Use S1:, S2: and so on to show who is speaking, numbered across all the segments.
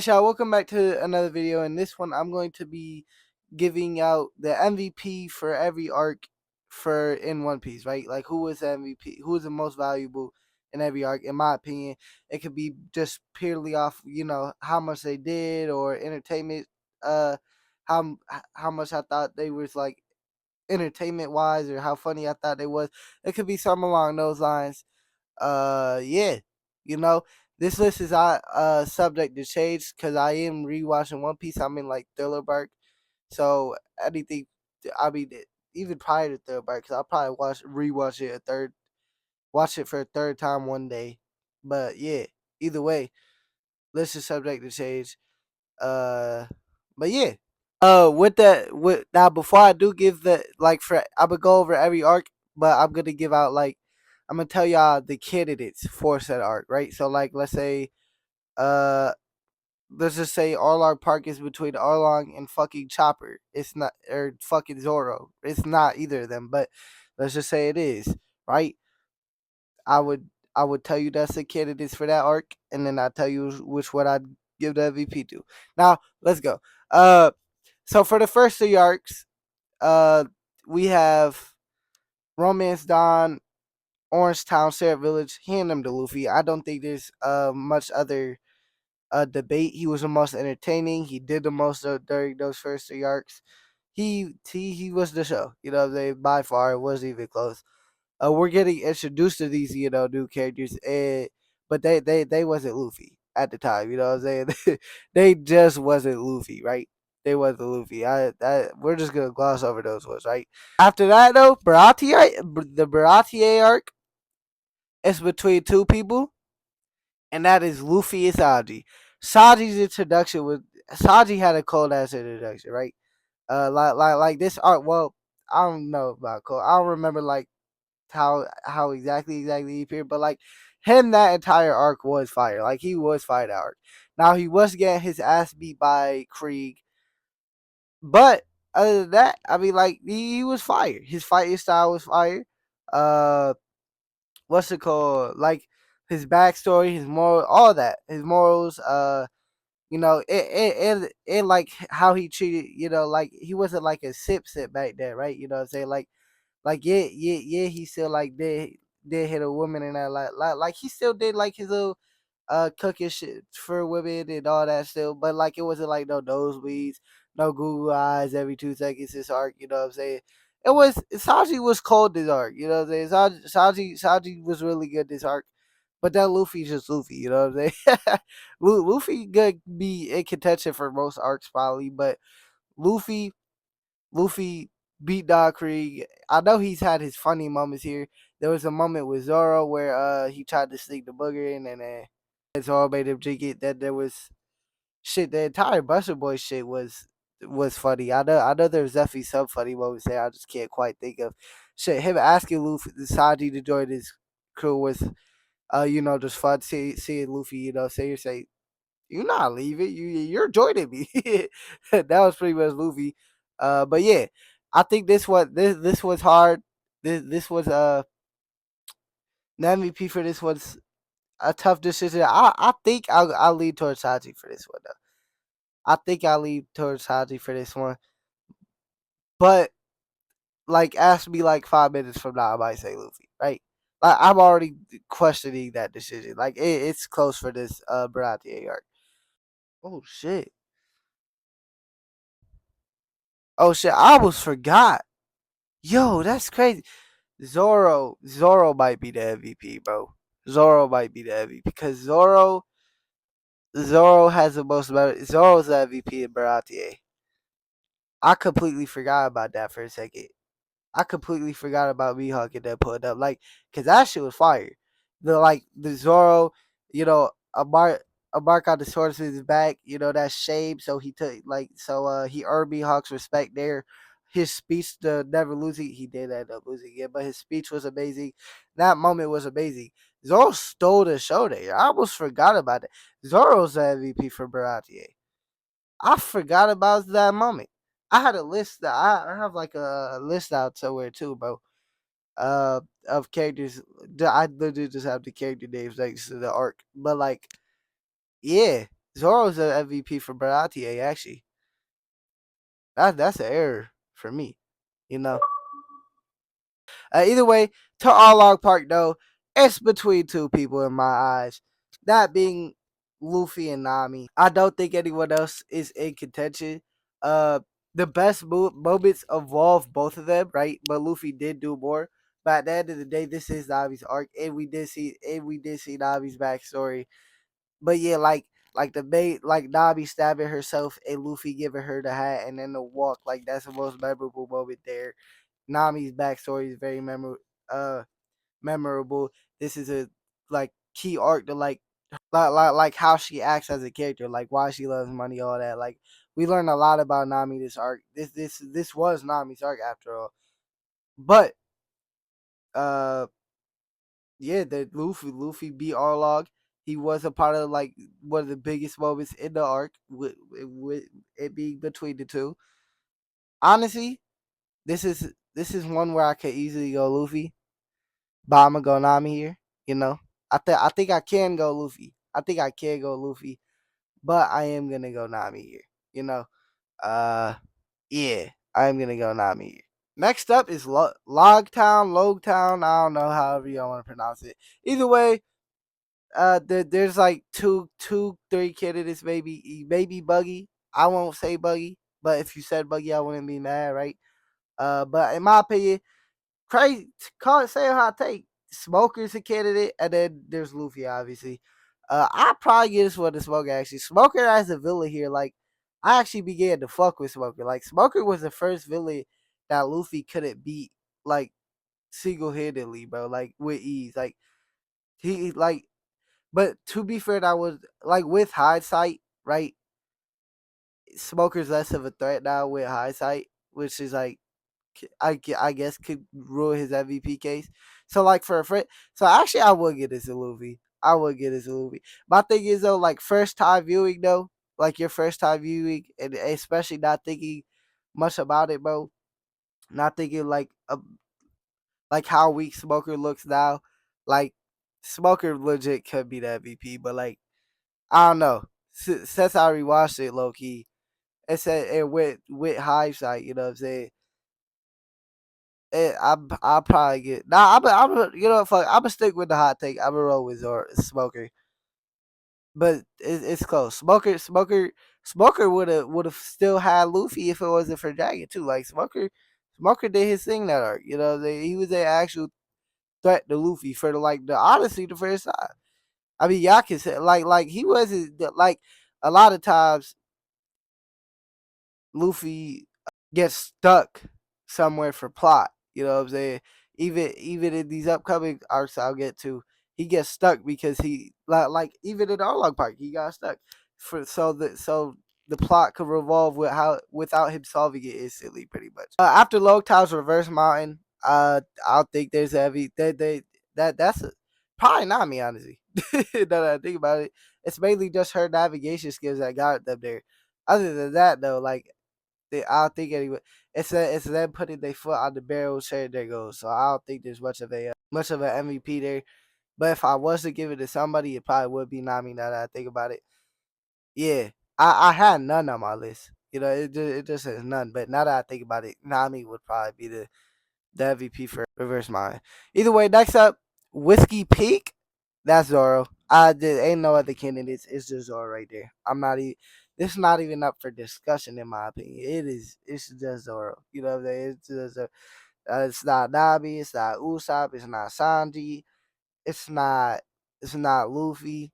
S1: Y'all, welcome back to another video. In this one, I'm going to be giving out the MVP for every arc for in One Piece, right? Like who was the MVP, who was the most valuable in every arc, in my opinion. It could be just purely off, how much they did or entertainment, uh, how how much I thought they was like entertainment wise or how funny I thought they was. It could be something along those lines. Yeah, you know, this list is subject to change because I am rewatching One Piece. I'm in like thriller bark, so anything. I mean, even prior to thriller bark, because I'll probably rewatch it watch it for a third time one day. But yeah, either way, list is subject to change. Uh, but yeah. With now before I do give the like for I'm gonna go over every arc, but I'm gonna give out like I'm gonna tell y'all the candidates for said arc, right? So like uh let's just say Arlong Park is between Arlong and fucking Chopper. It's not or fucking Zoro. It's not either of them, but let's just say it is, right? I would I would tell you that's the candidates for that arc, and then I tell you which one I'd give the MVP to. Now let's go. Uh, so for the first three arcs, uh, we have Romance Dawn, Orange Town, Syrup Village. Hand them to Luffy. I don't think there's much other debate. He was the most entertaining. He did the most during those first three arcs. He was the show. They by far it wasn't even close. We're getting introduced to these new characters, but they wasn't Luffy at the time. You know what I'm saying? They just wasn't Luffy, right? They wasn't Luffy. We're just gonna gloss over those ones, right? After that though, the Baratie arc is between two people, and that is Luffy and Sanji. Sanji had a cold ass introduction, right? Like this art. Well, I don't know about cold. I don't remember like how exactly he appeared, but like him, that entire arc was fire. Like he was fire that arc. Now he was getting his ass beat by Krieg, but other than that, I mean, like he was fire. His fighting style was fire. Uh, what's it called? Like his backstory, his moral, all that, his morals. It like how he treated. Like he wasn't like a sip back then, right? You know what I'm saying? Like yeah, he still like did hit a woman and that like he still did like his little cooking shit for women and all that still, but like it wasn't like no nosebleeds, no Google eyes every 2 seconds. This arc, you know what I'm saying? It was Sanji was cold this arc, you know what I'm saying? Sanji was really good this arc, but that Luffy's just Luffy, you know what I'm saying? Luffy could be in contention for most arcs probably, but Luffy Luffy beat Dog Krieg. I know he's had his funny moments here. There was a moment with Zoro where he tried to sneak the booger in and Zoro made him drink it. That there was shit. The entire Buster Boy shit was funny. I know there's definitely some funny moments there. I just can't quite think of shit. Him asking Luffy Sanji to join his crew was just fun. Seeing Luffy say you're not leaving. You're joining me. That was pretty much Luffy. But yeah, I think this was hard. This was the MVP for this was a tough decision. I think I'll lean towards Haji for this one though. I think I'll lean towards Haji for this one. But like, ask me like 5 minutes from now, I might say Luffy. Right? Like I'm already questioning that decision. Like it's close for this Baratie arc. Oh shit. Oh shit. I almost forgot. Yo, that's crazy. Zoro might be the MVP, bro. Zoro might be the MVP because Zoro has the most. Zoro's the MVP in Baratie. I completely forgot about that for a second. I completely forgot about Mihawk and that pulling up, like, cause that shit was fire. The Zoro, a mark on the sword in his back, that shame. So he took he earned Mihawk's respect there. His speech, the never losing, he did end up losing it, but his speech was amazing. That moment was amazing. Zoro stole the show there. I almost forgot about it. Zoro's the MVP for Baratie. I forgot about that moment. I had a list that I have like a list out somewhere too, bro. Of characters. I literally just have the character names next to the arc. But like, yeah. Zoro's the MVP for Baratie, actually. That's an error for me, you know. Either way, to All Log Park though, it's between two people in my eyes. That being Luffy and Nami. I don't think anyone else is in contention. Uh, the best moments involve both of them, right? But Luffy did do more. But at the end of the day, this is Nami's arc, and we did see Nami's backstory. But yeah, like the bait, like Nami stabbing herself and Luffy giving her the hat, and then the walk, like that's the most memorable moment there. Nami's backstory is very memorable. This is a like key arc to like how she acts as a character, like why she loves money, all that. Like we learn a lot about Nami this arc. This was Nami's arc after all. But uh yeah, the Luffy beat Arlong. He was a part of like one of the biggest moments in the arc with it being between the two. Honestly, this is one where I could easily go Luffy, but I'm gonna go Nami here. You know, I think I can go Luffy. I think I can go Luffy, but I am gonna go Nami here. You know, uh, yeah, I am gonna go Nami here. Next up is Logtown, Logtown. I don't know however y'all want to pronounce it. Either way, there's like two, three candidates. Maybe Buggy. I won't say Buggy, but if you said Buggy, I wouldn't be mad, right? But in my opinion, crazy. Call it say a hot take. Smoker's a candidate, and then there's Luffy, obviously. I probably get this one to Smoker actually. Smoker as a villain here, like I actually began to fuck with Smoker. Like Smoker was the first villain that Luffy couldn't beat, like single handedly, bro. Like with ease. Like he like. But to be fair, that was like with hindsight, right? Smoker's less of a threat now with hindsight, which is like I guess could ruin his MVP case. So like for a friend, so actually I would get this a Luffy. I would get this a Luffy. My thing is though, like first time viewing though, like your first time viewing, and especially not thinking much about it, bro. Not thinking like how weak Smoker looks now. Like Smoker legit could be the MVP, but like I don't know. Since I rewatched it, low key, it said it with hindsight. You know what I'm saying? I'll probably get I'm you know what, fuck, I'm gonna stick with the hot take. I'm gonna roll with Smoker, but it's close. Smoker would have still had Luffy if it wasn't for Dragon too. Like Smoker did his thing that arc. You know, he was an actual threat to Luffy for the honestly the first time. I mean, y'all can say like he wasn't like a lot of times Luffy gets stuck somewhere for plot. You know what I'm saying? Even in these upcoming arcs I'll get to, he gets stuck because he like even in Arlong Park he got stuck for so the plot could revolve with how without him solving it instantly, pretty much. After Logtown's Reverse Mountain, I don't think there's heavy that's probably not me honestly. Now that I think about it, it's mainly just her navigation skills that got them there. Other than that, though, like I don't think anyway. It's them putting their foot on the barrel, sharing their goals. So I don't think there's much of an MVP there. But if I was to give it to somebody, it probably would be Nami. Now that I think about it, yeah, I had none on my list. You know, it just says none. But now that I think about it, Nami would probably be the MVP for Reverse Mind. Either way, next up, Whiskey Peak. That's Zoro. I did ain't no other candidates. It's just Zoro right there. I'm not even. This is not even up for discussion in my opinion. It is. It's just Zoro. You know what I'm saying? It's just. It's not Nami. It's not Usopp. It's not Sanji. It's not. It's not Luffy.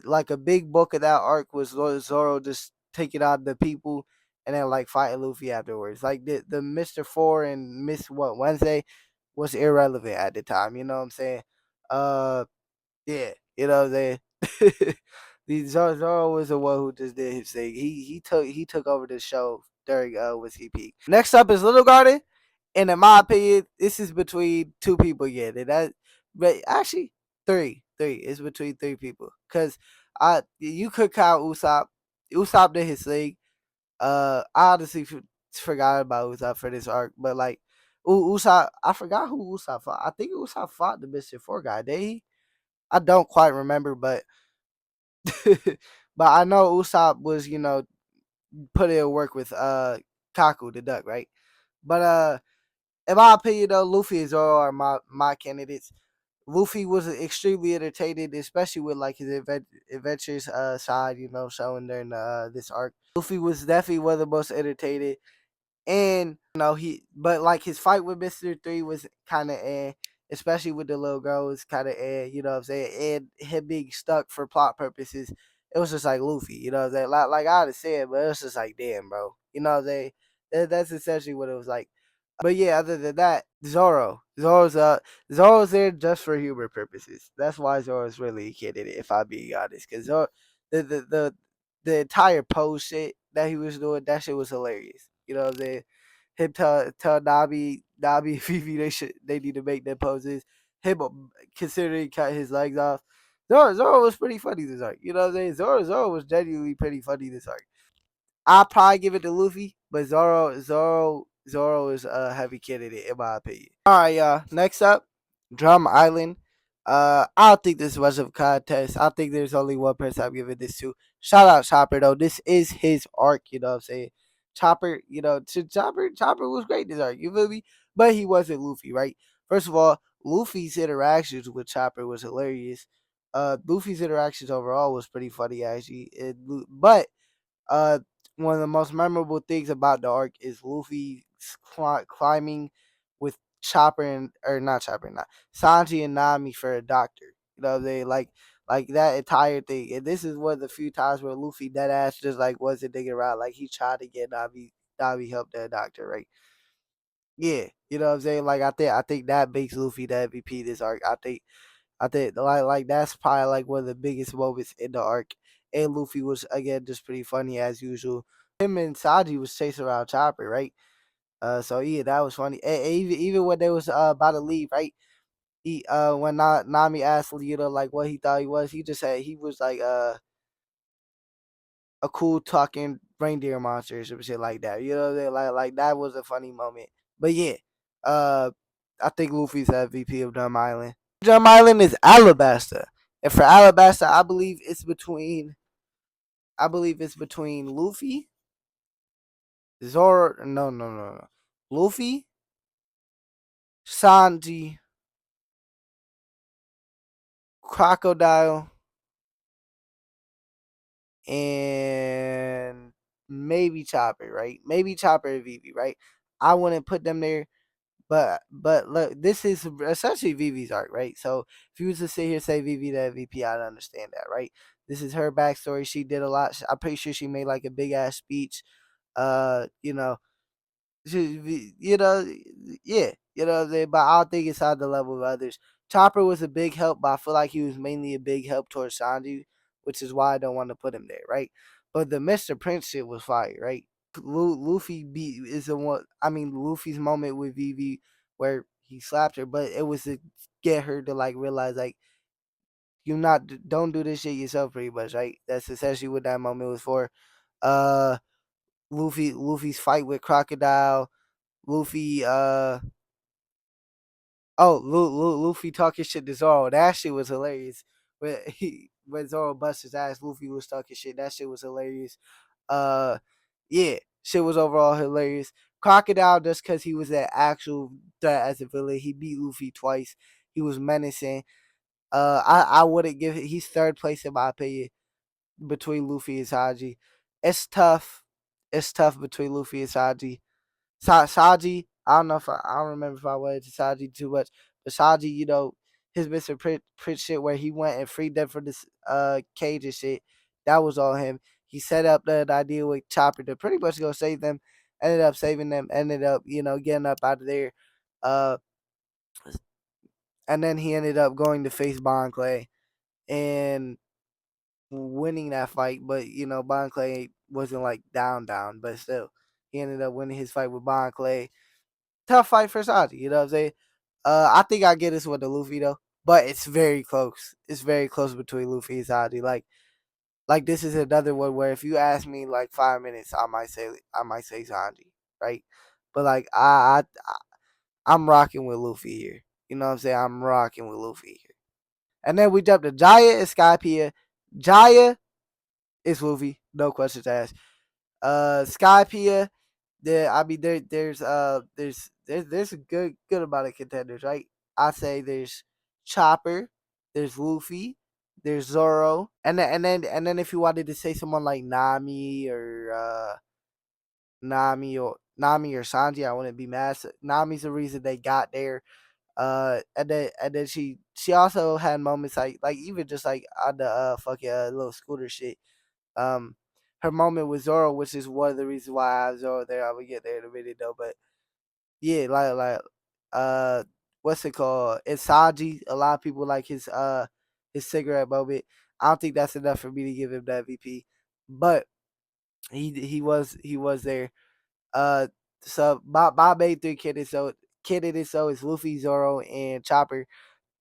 S1: Like a big book of that arc was Zoro just taking out the people and then like fighting Luffy afterwards. Like the Mr. Four and Miss what Wednesday was irrelevant at the time. You know what I'm saying? Uh, yeah, you know what I'm saying. Zoro was the one who just did his thing. He took over the show during Whiskey Peak. Next up is Little Garden, and in my opinion, this is between two people again. But actually three. It's between three people because you could count Usopp. Usopp did his thing. I honestly forgot about Usopp for this arc, but like Usopp, I forgot who Usopp fought. I think Usopp fought the Mister Four guy. Did he? I don't quite remember, but But I know Usopp was, put in work with Kaku the duck, right? But in my opinion though, Luffy and Zoro are my candidates. Luffy was extremely entertaining, especially with like his adventures side, showing during this arc. Luffy was definitely one of the most entertaining. And but like his fight with Mister Three was kind of especially with the little girl was kind of you know what I'm saying, and him being stuck for plot purposes. It was just like Luffy, you know what I'm saying? Like I understand, but it was just like damn, bro, you know what I'm saying? That's essentially what it was like. But yeah, other than that, Zoro's there just for humor purposes. That's why Zoro's really a candidate, if I'm being honest, because Zoro, the, the the the entire pose shit that he was doing, that shit was hilarious. You know what I'm saying? Him tell Nami and Vivi they need to make their poses. Him considering cut his legs off. Zoro was pretty funny this arc. You know what I'm saying? Zoro was genuinely pretty funny this arc. I'll probably give it to Luffy, but Zoro is a heavy candidate in my opinion. All right, y'all. Next up, Drum Island. I don't think this was a contest. I think there's only one person I'm giving this to. Shout out Chopper though. This is his arc. You know what I'm saying? Chopper. Chopper was great this arc. You feel me? But he wasn't Luffy, right? First of all, Luffy's interactions with Chopper was hilarious. Luffy's interactions overall was pretty funny actually. Uh, one of the most memorable things about the arc is Luffy climbing with Chopper and or not Chopper, not Sanji and Nami for a doctor. You know they like that entire thing, and this is one of the few times where Luffy dead ass just like wasn't digging around, like he tried to get Nami help that doctor, right? Yeah, you know what I'm saying. Like I think that makes Luffy the MVP this arc. I think like that's probably like one of the biggest moments in the arc. And Luffy was again just pretty funny as usual. Him and Sanji was chasing around Chopper, right? So yeah, that was funny. And even when they was about to leave, right? He when Nami asked Lita like what he thought he was, he just said he was like a cool talking reindeer monster or some shit like that. You know, like that was a funny moment. But yeah, uh, I think Luffy's the MVP of Drum Island. Drum Island is Alabasta, and for Alabasta, I believe it's between Luffy, Zoro. No. Luffy, Sanji, Crocodile, and maybe Chopper. Right? Maybe Chopper and Vivi. Right? I wouldn't put them there. But look, this is essentially Vivi's arc, right? So if you was to sit here and say Vivi the MVP, I'd understand that, right? This is her backstory. She did a lot. I'm pretty sure she made like a big ass speech. Uh, you know, you know, yeah, you know what I'm saying? But I don't think it's on the level of others. Chopper was a big help, but I feel like he was mainly a big help towards Sanji, which is why I don't want to put him there, right? But the Mr. Prince shit was fire, right? Luffy beat is the one. I mean, Luffy's moment with Vivi where he slapped her, but it was to get her to like realize like you not don't do this shit yourself, pretty much, right? That's essentially what that moment was for. Uh, Luffy's fight with Crocodile. Luffy, Luffy talking shit to Zoro. That shit was hilarious. When Zoro bust his ass, Luffy was talking shit. That shit was hilarious. Uh, yeah, shit was overall hilarious. Crocodile, just because he was an actual threat as a villain, he beat Luffy twice. He was menacing. I wouldn't give it. He's third place in my opinion between Luffy and Sanji. It's tough. It's tough between Luffy and Sanji. Sanji, I don't remember if I wanted to Sanji too much, but Sanji, his Mr. Prince shit where he went and freed them from this cage and shit, that was all him. He set up the idea with Chopper to pretty much go save them, ended up saving them, ended up, getting up out of there. Uh and then he ended up going to face Bon Clay and winning that fight, but Bon Clay wasn't like down, but still he ended up winning his fight with Bon Clay. Tough fight for Sanji, you know what I'm saying? I think I get this with the Luffy though, but it's very close. It's very close between Luffy and Sanji. Like this is another one where if you ask me like 5 minutes, I might say Sanji, right? But like I'm rocking with Luffy here. You know what I'm saying? I'm rocking with Luffy here. And then we jump to Jaya and Skypiea. Jaya is Luffy, no questions asked. Skypea, there's a good amount of contenders, right? I say there's Chopper, there's Luffy, there's Zoro, and then if you wanted to say someone like Nami or Sanji, I wouldn't be mad. Nami's the reason they got there. And then she also had moments like even just like on the fucking little scooter shit. Um, her moment with Zoro, which is one of the reasons why I have Zoro there. I will get there in a minute though, but yeah, uh, what's it called? It's Sanji. A lot of people like his cigarette moment. I don't think that's enough for me to give him the MVP, but he was there. Uh, so my main three candidates is Luffy, Zoro, and Chopper.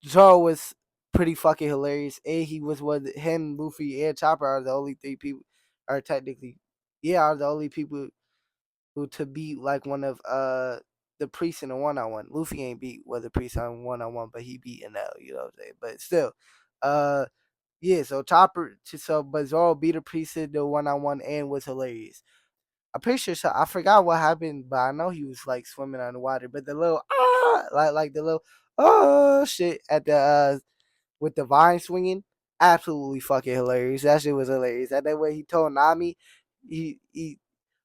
S1: Zoro was pretty fucking hilarious, and he was him, Luffy, and Chopper are the only three people are technically, yeah, are the only people who to beat like one of the priests in a 1-on-1. Luffy ain't beat one of the priests on 1-on-1, but he beat NL, you know what I'm saying? But still, uh, yeah. So but Zoro beat a priest in the 1-on-1 and was hilarious. I'm pretty sure. So I forgot what happened, but I know he was like swimming on the water. But the little like the little shit at the with the vine swinging, absolutely fucking hilarious. That shit was hilarious. And then when he told Nami, he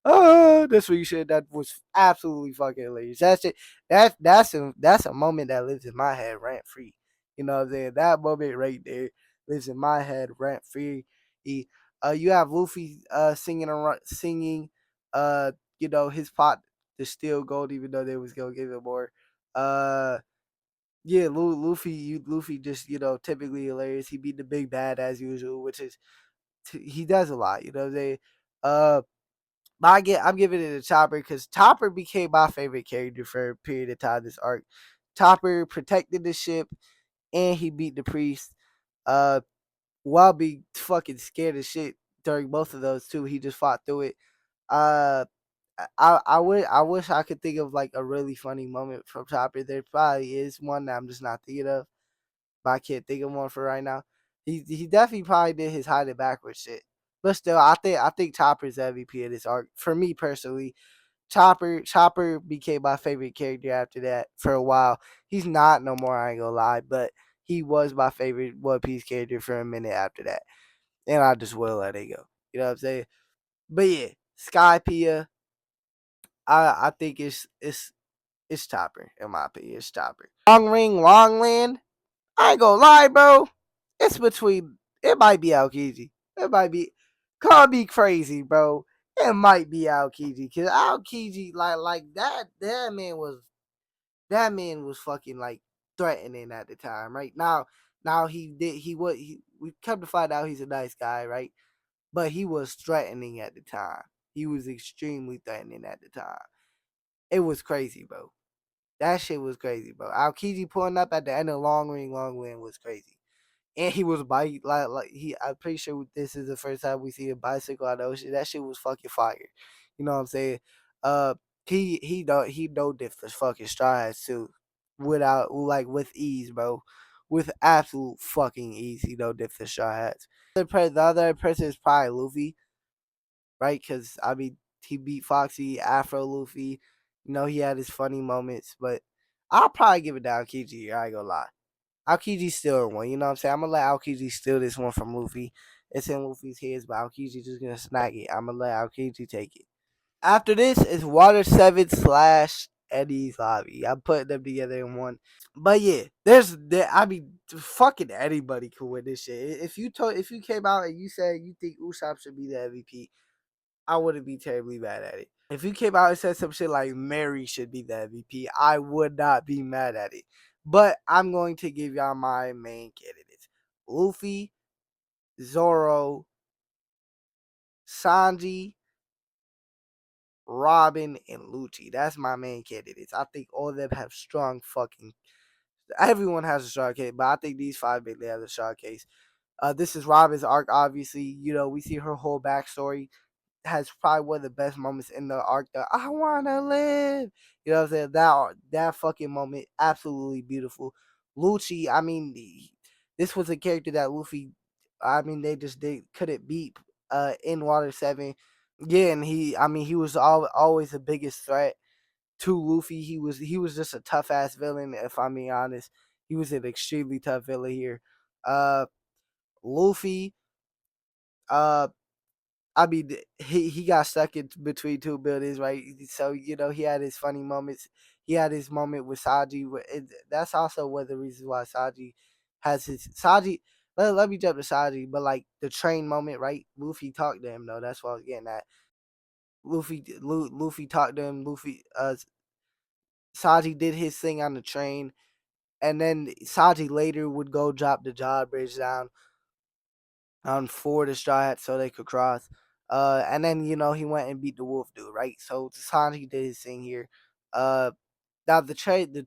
S1: that's what you said. That was absolutely fucking hilarious. That's it. That's a moment that lives in my head rent free. You know what I'm saying? That moment right there lives in my head rent free. You have Luffy singing uh his pot to steal gold, even though they was gonna give him more. Uh yeah, Luffy just typically hilarious. He beat the big bad as usual, which is he does a lot. You know what I'm saying? Uh, but I'm giving it to Chopper because Chopper became my favorite character for a period of time this arc. Chopper protected the ship and he beat the priest. Uh, while being fucking scared as shit during both of those two, he just fought through it. Uh, I wish I could think of like a really funny moment from Chopper. There probably is one that I'm just not thinking of, but I can't think of one for right now. He definitely probably did his hide it backwards shit. But still, I think Chopper's MVP of this arc. For me personally, Chopper became my favorite character after that for a while. He's not no more, I ain't gonna lie, but he was my favorite One Piece character for a minute after that. And I just will let it go. You know what I'm saying? But yeah, Skypea, I think it's Chopper, in my opinion. It's Chopper. Long Ring, Long Land. I ain't gonna lie, bro. It's between. It might be Aokiji. It might be. Call me crazy, bro. It might be Aokiji because Aokiji, like that man was fucking like threatening at the time, right? Now we come to find out he's a nice guy, right? But he was threatening at the time. He was extremely threatening at the time. It was crazy, bro. That shit was crazy, bro. Aokiji pulling up at the end of Long Ring was crazy. And he was bike like he. I'm pretty sure this is the first time we see a bicycle on the ocean. That shit was fucking fire. You know what I'm saying? Uh, he know different fucking strides too, without like with ease, bro. With absolute fucking ease, he know different strides. The other person is probably Luffy, right? Because I mean, he beat Foxy, Afro Luffy. He had his funny moments, but I'll probably give it to Aokiji. I ain't gonna lie. Aokiji still one. You know what I'm saying? I'm gonna let Aokiji steal this one from Luffy. It's in Luffy's hands, but Aokiji just gonna snag it. I'm gonna let Aokiji take it. After this is Water 7 slash Eddie's Lobby. I'm putting them together in one. But yeah, I mean, fucking anybody could win this shit. If you came out and you said you think Usopp should be the MVP, I wouldn't be terribly mad at it. If you came out and said some shit like Mary should be the MVP, I would not be mad at it. But I'm going to give y'all my main candidates: Luffy, Zoro, Sanji, Robin, and Lucci. That's my main candidates. I think all of them have strong fucking. Everyone has a strong case, but I think these five mainly have a strong case. This is Robin's arc, obviously. We see her whole backstory. Has probably one of the best moments in the arc. The I wanna live. You know what I'm saying? That fucking moment, absolutely beautiful. Lucci, I mean, this was a character that Luffy I mean, they just couldn't beat in Water 7. Yeah, and he was always the biggest threat to Luffy. He was just a tough ass villain. If I'm being honest, he was an extremely tough villain here. Uh, Luffy. Uh, I mean, he got stuck in between two buildings, right? So he had his funny moments. He had his moment with Sanji. That's also one of the reasons why Sanji has his Sanji. Let me jump to Sanji, but like the train moment, right? Luffy talked to him though. That's what I was getting at. Luffy talked to him. Sanji did his thing on the train, and then Sanji later would go drop the drawbridge down on for the Straw Hats so they could cross. And then he went and beat the wolf dude, right? So Sanji did his thing here. Uh, Now the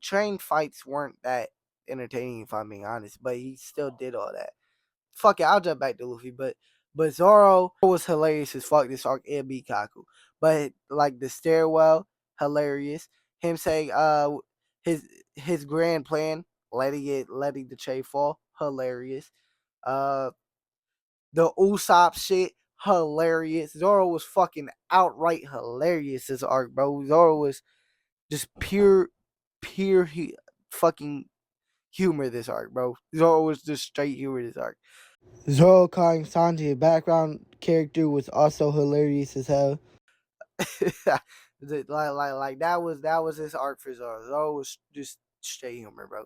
S1: train fights weren't that entertaining, if I'm being honest, but he still did all that. Fuck it, I'll jump back to Luffy, but Zoro was hilarious as fuck this arc and Kaku. But like the stairwell, hilarious. Him saying his his grand plan, letting the tray fall, hilarious. Uh the Usopp shit, hilarious. Zoro was fucking outright hilarious this arc, bro. Zoro was just pure fucking humor this arc, bro. Zoro was just straight humor this arc. Zoro calling Sanji a background character was also hilarious as hell. like that was his arc for Zoro. Zoro was just straight humor, bro.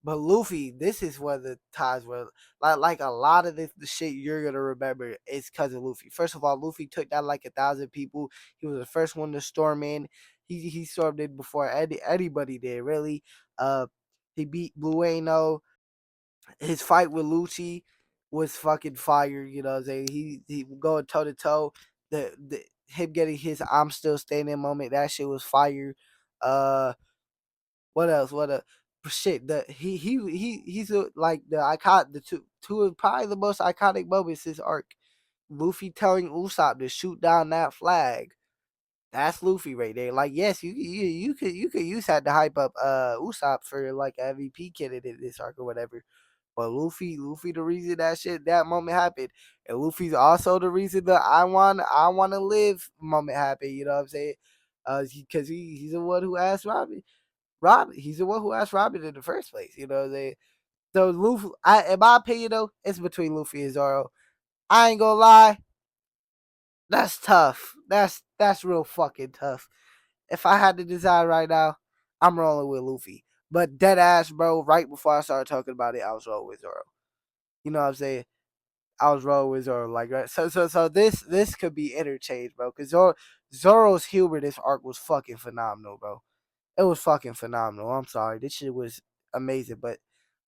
S1: But Luffy, this is one of the times where like a lot of the shit you're gonna remember is because of Luffy. First of all, Luffy took down like 1,000 people. He was the first one to storm in. He stormed in before anybody did, really. Uh he beat Blueno. His fight with Lucci was fucking fire, you know what I'm saying? He going toe to toe. The him getting his I'm still standing moment, that shit was fire. Uh what else? What a shit. He's like the icon. The two of probably the most iconic moments this arc. Luffy telling Usopp to shoot down that flag. That's Luffy right there. Like, yes, you could use that to hype up Usopp for like a MVP candidate this arc or whatever. But Luffy, the reason that moment happened, and Luffy's also the reason the I want to live moment happened. You know what I'm saying? Because he's the one who asked Robin. He's the one who asked Robin in the first place. You know what I'm saying? So Luffy, in my opinion though, it's between Luffy and Zoro. I ain't gonna lie, that's tough. That's real fucking tough. If I had to decide right now, I'm rolling with Luffy. But dead ass, bro. Right before I started talking about it, I was rolling with Zoro. You know what I'm saying? I was rolling with Zoro, like right. So this could be interchanged, bro. Cause Zoro's humor this arc was fucking phenomenal, bro. It was fucking phenomenal. I'm sorry. This shit was amazing. But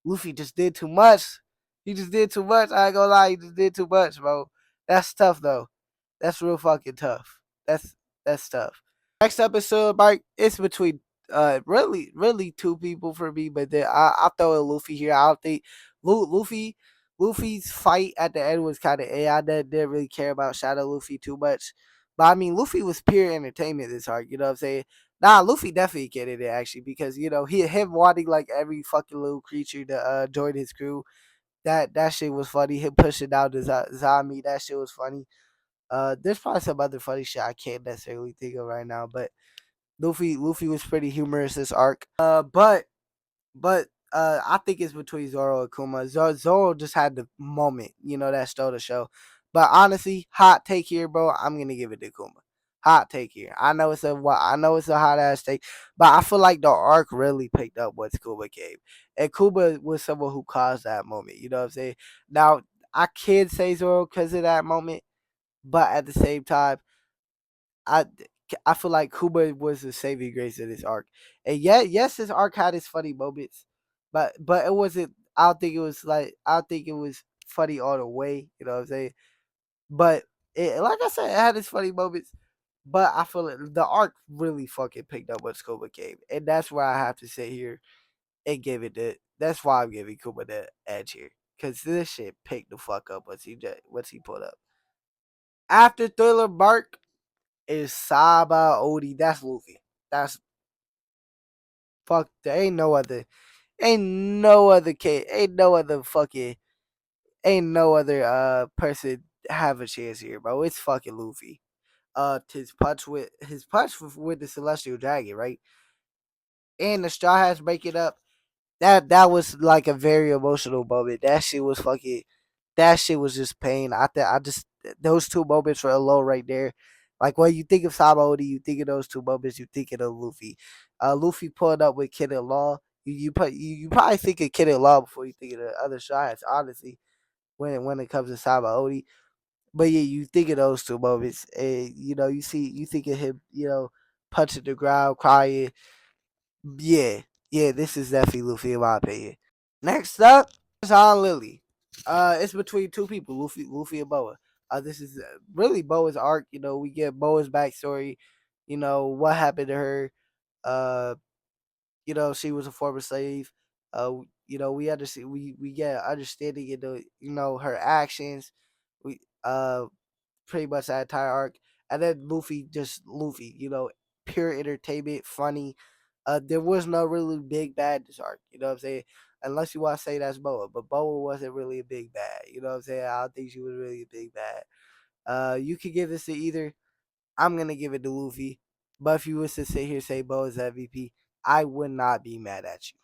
S1: Luffy just did too much. He just did too much. I ain't gonna lie, he just did too much, bro. That's tough though. That's real fucking tough. That's tough. Next episode, Mike, it's between really two people for me, but then I'll throw in Luffy here. I don't think Luffy's fight at the end was kind of I didn't really care about Shadow Luffy too much. But I mean, Luffy was pure entertainment this arc. You know what I'm saying? Nah, Luffy definitely getting it actually because him wanting like every fucking little creature to join his crew. That shit was funny. Him pushing down the zombie. That shit was funny. There's probably some other funny shit I can't necessarily think of right now, but Luffy was pretty humorous this arc. But I think it's between Zoro and Kuma. Zoro just had the moment, that stole the show. But honestly, hot take here, bro. I'm gonna give it to Kuma. Hot take here. I know it's a hot ass take, but I feel like the arc really picked up what Kuma gave, and Kuma was someone who caused that moment. You know what I'm saying? Now I can say Zoro because of that moment, but at the same time, I I feel like Kuba was the saving grace of this arc. And yes, this arc had its funny moments, but it wasn't. I don't think it was funny all the way. You know what I'm saying? But like I said, it had its funny moments. But I feel like the arc really fucking picked up what Kuba gave, and that's why I have to sit here and give it the. That's why I'm giving Kuba the edge here, cause this shit picked the fuck up once he put up. After Thriller Bark, is Saba Odie. That's Luffy. That's fuck. There ain't no other. Ain't no other kid. Ain't no other fucking. ain't no other person have a chance here, bro. It's fucking Luffy. His punch with the Celestial Dragon, right? And the Straw Hats breaking up. That was like a very emotional moment. That shit was fucking. That shit was just pain. I just those two moments were alone right there. Like when you think of Sabaody, you think of those two moments. You think of Luffy. Luffy pulling up with Kid and Law. You probably think of Kid and Law before you think of the other shots. Honestly, when it comes to Sabaody, but yeah, you think of those two moments, and you think of him, punching the ground, crying. Yeah, yeah, this is definitely Luffy in my opinion. Next up is Han Lily. It's between two people, Luffy and Boa. This is really Boa's arc. We get Boa's backstory. What happened to her. Uh, she was a former slave. We understand. We get understanding into her actions. We pretty much that entire arc. And then Luffy, just Luffy, pure entertainment, funny. There was no really big bad this arc, you know what I'm saying? Unless you want to say that's Boa, but Boa wasn't really a big bad, you know what I'm saying? I don't think she was really a big bad. You could give this to either. I'm gonna give it to Luffy, but if you was to sit here and say Boa's MVP, I would not be mad at you.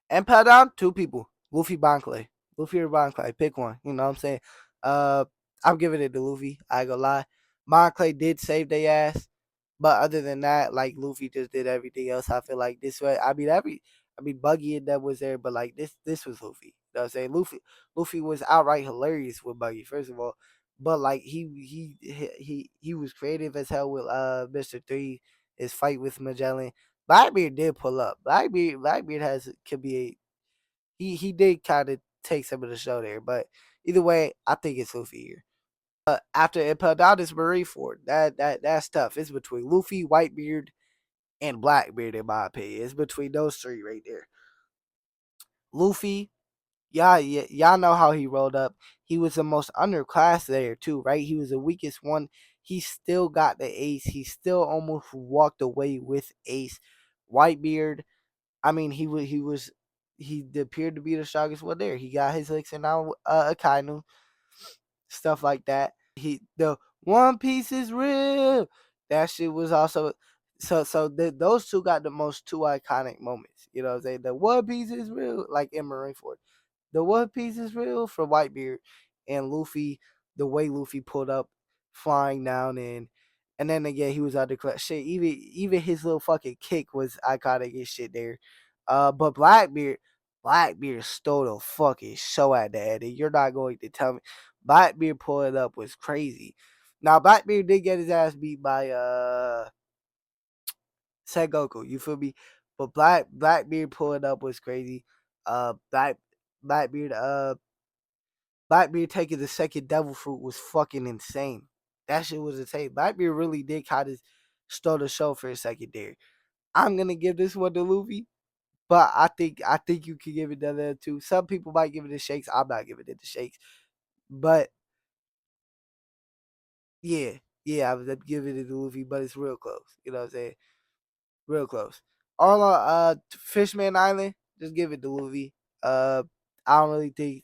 S1: And put down two people, Luffy Banclay. Luffy or Banclay, pick one. You know what I'm saying? Uh, I'm giving it to Luffy. I ain't gonna lie. Banclay did save their ass, but other than that, like Luffy just did everything else. I feel like this way. I mean, Buggy and that was there, but like this was Luffy. You know what I'm saying? Luffy was outright hilarious with Buggy. First of all, but like he was creative as hell with Mr. Three. His fight with Magellan. Blackbeard did pull up. Blackbeard could be he did kind of take some of the show there, but either way, I think it's Luffy here. After Impel Down is Marineford. That's tough. It's between Luffy, Whitebeard, and Blackbeard in my opinion. It's between those three right there. Luffy, y'all know how he rolled up. He was the most underclassed there too, right? He was the weakest one. He still got the ace. He still almost walked away with ace. Whitebeard, I mean, he appeared to be the strongest one there. He got his licks and now Akainu, stuff like that. The One Piece is real. That shit was also those two got the most two iconic moments. You know what I'm saying? The One Piece is real, like in Marineford. The One Piece is real for Whitebeard and Luffy. The way Luffy pulled up, flying down and then again he was under shit. Even his little fucking kick was iconic and shit there. But Blackbeard stole the fucking show at the end, and you're not going to tell me Blackbeard pulling up was crazy. Now Blackbeard did get his ass beat by Sengoku, you feel me? But Blackbeard pulling up was crazy. Blackbeard Blackbeard taking the second devil fruit was fucking insane. That shit was insane. Blackbeard really did kind of stole the show for a second there. I'm gonna give this one to Luffy, but I think you can give it the other two. Some people might give it to Shakes. I'm not giving it to Shakes. But yeah, yeah, I was giving it to Luffy, but it's real close. You know what I'm saying? Real close. All Fishman Island, just give it to Luffy. I don't really think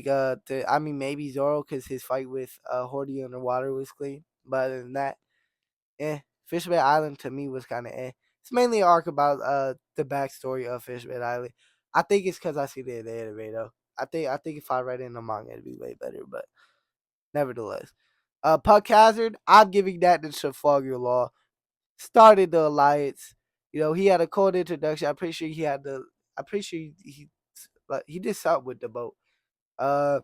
S1: I mean maybe Zoro because his fight with Hordy underwater was clean. But other than that, Fishman Island to me was kind of eh. It's mainly an arc about the backstory of Fishman Island. I think it's because I see the anime though. I think if I read it in the manga it'd be way better, but nevertheless. Puck Hazard, I'm giving that to Trafalgar Law. Started the alliance. He had a cold introduction. I'm pretty sure he had the. I'm pretty sure he did something with the boat. Uh,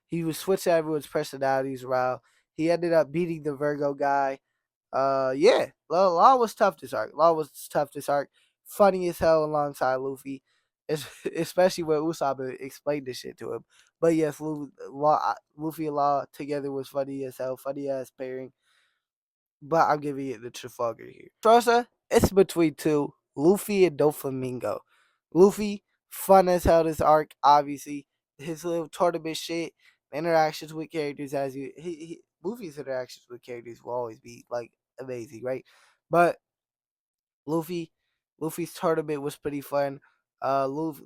S1: he was switching everyone's personalities around. He ended up beating the Virgo guy. Yeah, Law was tough this arc. Law was tough this arc. Funny as hell alongside Luffy, especially when Usopp explained this shit to him. But yes, Luffy and Law together was funny as hell. Funny ass pairing. But I'm giving it to Trafalgar here. Trosa, it's between two, Luffy and Doflamingo. Luffy, fun as hell this arc, obviously. His little tournament shit, interactions with characters Luffy's interactions with characters will always be like amazing, right? But Luffy, Luffy's tournament was pretty fun. Luffy,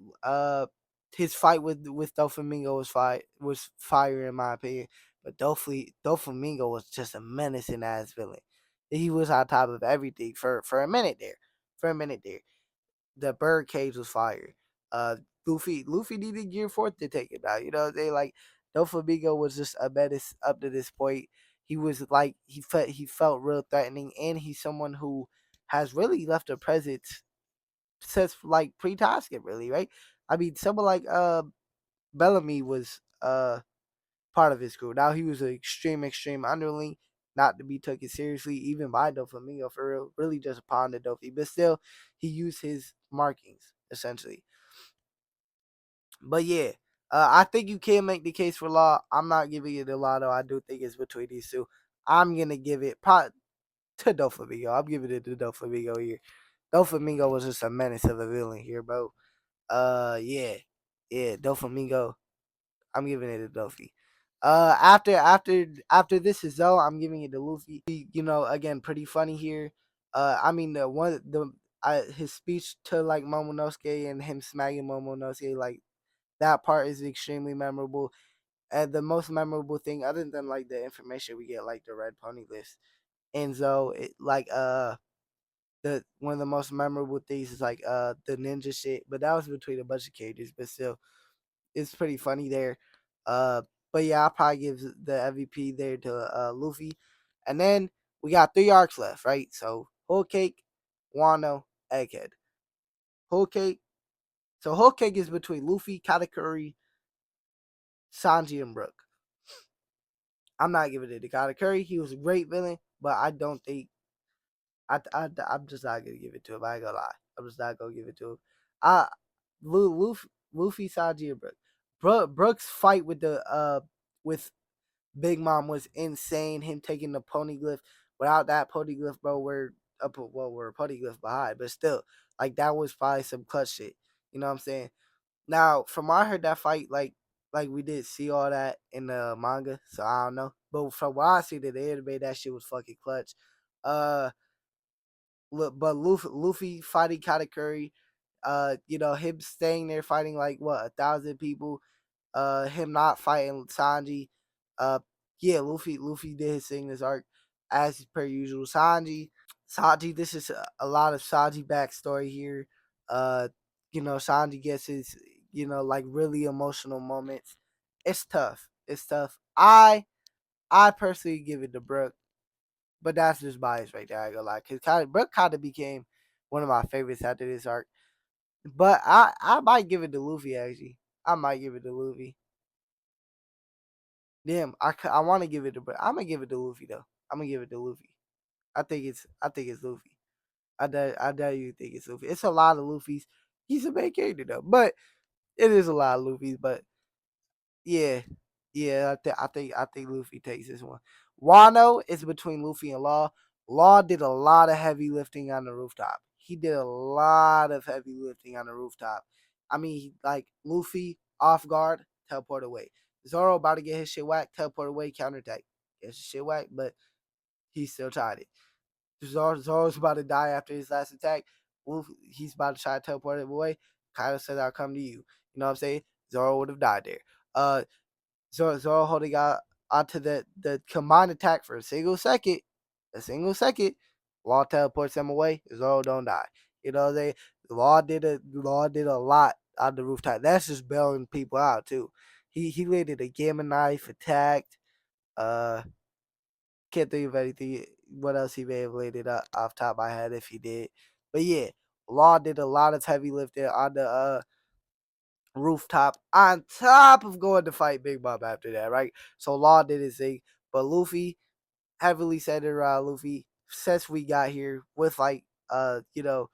S1: his fight with Doflamingo was fire in my opinion. But Doflamingo was just a menacing ass villain. He was on top of everything for a minute there. For a minute there, the bird cage was fire. Uh, Luffy needed Gear Fourth to take it down. You know, they like Doflamingo was just a menace up to this point. He was like he felt real threatening, and he's someone who has really left a presence since like pre Tasket, really, right? I mean, someone like Bellamy was part of his crew. Now he was an extreme underling, not to be taken seriously even by Doflamingo for real. Really just a pawn to Dofi, but still he used his markings essentially. But yeah, I think you can make the case for Law. I'm not giving it a Law though. I do think it's between these two. I'm gonna give it probably to Doflamingo. I'm giving it to Doflamingo here. Doflamingo was just a menace of a villain here, bro. Yeah, yeah, Doflamingo. I'm giving it to Luffy. After this is Zoe, I'm giving it to Luffy. You know, again, pretty funny here. I mean, his speech to like Momonosuke and him smacking Momonosuke, like that part is extremely memorable. And the most memorable thing, other than like the information we get, like the red pony list, and Zoe, the one of the most memorable things is like the ninja shit. But that was between a bunch of characters, but still it's pretty funny there. Uh, but yeah, I'll probably give the MVP there to Luffy. And then we got 3 arcs left, right? So Whole Cake, Wano, Egghead. Whole Cake. So Whole Cake is between Luffy, Katakuri, Sanji, and Brook. I'm not giving it to Katakuri. He was a great villain, but I don't think I'm just not gonna give it to him. I ain't gonna lie. I'm just not gonna give it to him. I Luffy, Sanji, and Brook. Brook's fight with Big Mom was insane. Him taking the poneglyph. Without that poneglyph, bro, we're a poneglyph behind. But still, like that was probably some clutch shit. You know what I'm saying? Now, from what I heard that fight, like we did see all that in the manga, so I don't know. But from what I see in the anime, that shit was fucking clutch. Uh, but Luffy fighting Katakuri, you know, him staying there fighting like what 1,000 people, him not fighting Sanji, uh, yeah, Luffy did his thing this arc as per usual. Sanji, this is a lot of Sanji backstory here. Uh, you know, Sanji gets his, you know, like really emotional moments. It's tough. It's tough. I personally give it to Brook, but that's just bias right there. I go like, cause Brook kind of became one of my favorites after this arc. But I might give it to Luffy actually. I might give it to Luffy. Damn, I want to give it to, but I'm gonna give it to Luffy though. I'm gonna give it to Luffy. I think it's Luffy. I dare you think it's Luffy. It's a lot of Luffy's. He's a main character though, but it is a lot of Luffy's. But yeah, yeah, I think Luffy takes this one. Wano is between Luffy and Law. Law did a lot of heavy lifting on the rooftop. He did a lot of heavy lifting on the rooftop. I mean, like Luffy off guard, teleport away. Zoro about to get his shit whacked, teleport away, counterattack. Gets his shit whacked, but he still tried it. Zoro's about to die after his last attack. He's about to try to teleport him away. Kaido said, "I'll come to you." You know what I'm saying? Zoro would have died there. Uh, Zoro holding out onto the combined attack for a single second. A single second. Law teleports him away. Zoro don't die. You know they Law did a lot on the rooftop. That's just bailing people out too. He landed a gamma knife, attacked. Uh, can't think of anything. What else he may have landed off top of my head if he did. But yeah, Law did a lot of heavy lifting on the rooftop on top of going to fight Big Mom after that, right? So Law did his thing, but Luffy heavily centered around Luffy since we got here with like you know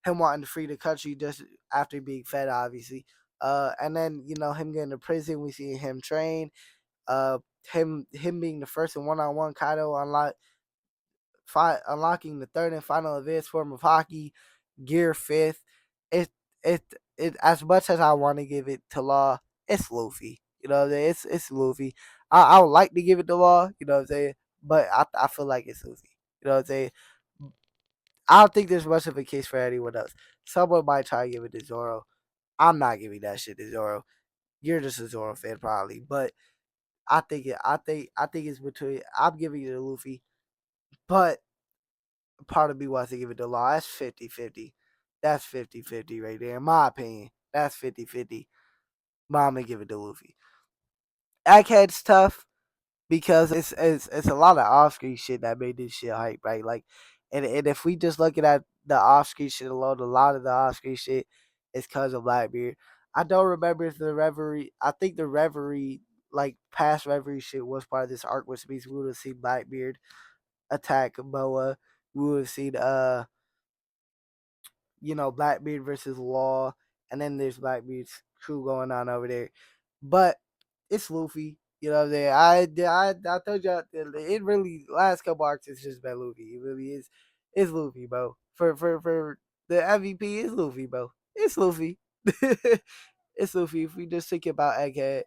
S1: him wanting to free the country just after being fed, obviously. And then you know him getting to prison, we see him train. Uh, him being the first and one-on-one Kaido unlocking the third and final advanced form of hockey, Gear Fifth. It it as much as I want to give it to Law, it's Luffy. You know what I'm saying? It's Luffy. I would like to give it to Law, you know what I'm saying? But I feel like it's Luffy. You know what I'm saying? I don't think there's much of a case for anyone else. Someone might try to give it to Zoro. I'm not giving that shit to Zoro. You're just a Zoro fan probably, but I think it's between. I'm giving it to Luffy, but part of me wants to give it to Law. That's 50-50. That's 50-50 right there. In my opinion, that's 50-50. But I'm gonna give it to Luffy. Egghead's tough because it's a lot of off screen shit that made this shit hype, right? Like, and if we just looking at the off screen shit alone, a lot of the off screen shit is because of Blackbeard. I don't remember if the Reverie. I think the Reverie, like past Reverie shit, was part of this arc, which means we would have seen Blackbeard attack Boa. We would have seen Blackbeard versus Law, and then there's Blackbeard's crew going on over there. But it's Luffy. You know what I'm saying? I told you it really last couple arcs it's just been Luffy. It really is. It's Luffy, bro. For the MVP, it's Luffy, bro. It's Luffy. It's Luffy. If we just think about Egghead,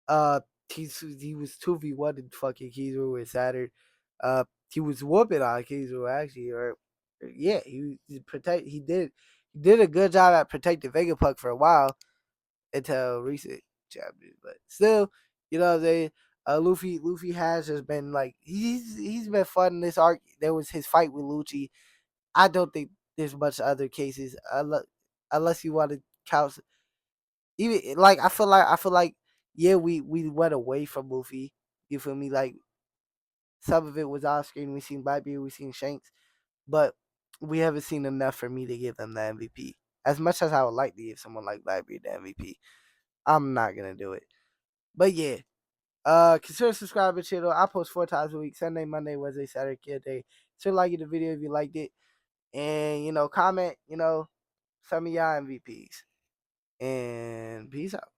S1: uh, he was 2v1 in fucking Kizaru with Saturn. He was whooping on Kizaru actually, or yeah, he did a good job at protecting Vegapunk for a while until recent chapters, but still, you know what I'm saying. Luffy has just been like he's been fun in this arc. There was his fight with Lucci. I don't think there's much other cases unless you want to count. Even like I feel like yeah, we went away from Luffy. You feel me? Like some of it was off screen. We seen Blackbeard, we seen Shanks, but we haven't seen enough for me to give them the MVP. As much as I would like to give someone like Blackbeard the MVP, I'm not gonna do it. But yeah, consider subscribing to the channel. I post 4 times a week: Sunday, Monday, Wednesday, Saturday, kid day. So like the video if you liked it, and comment. Some of y'all MVPs, and peace out.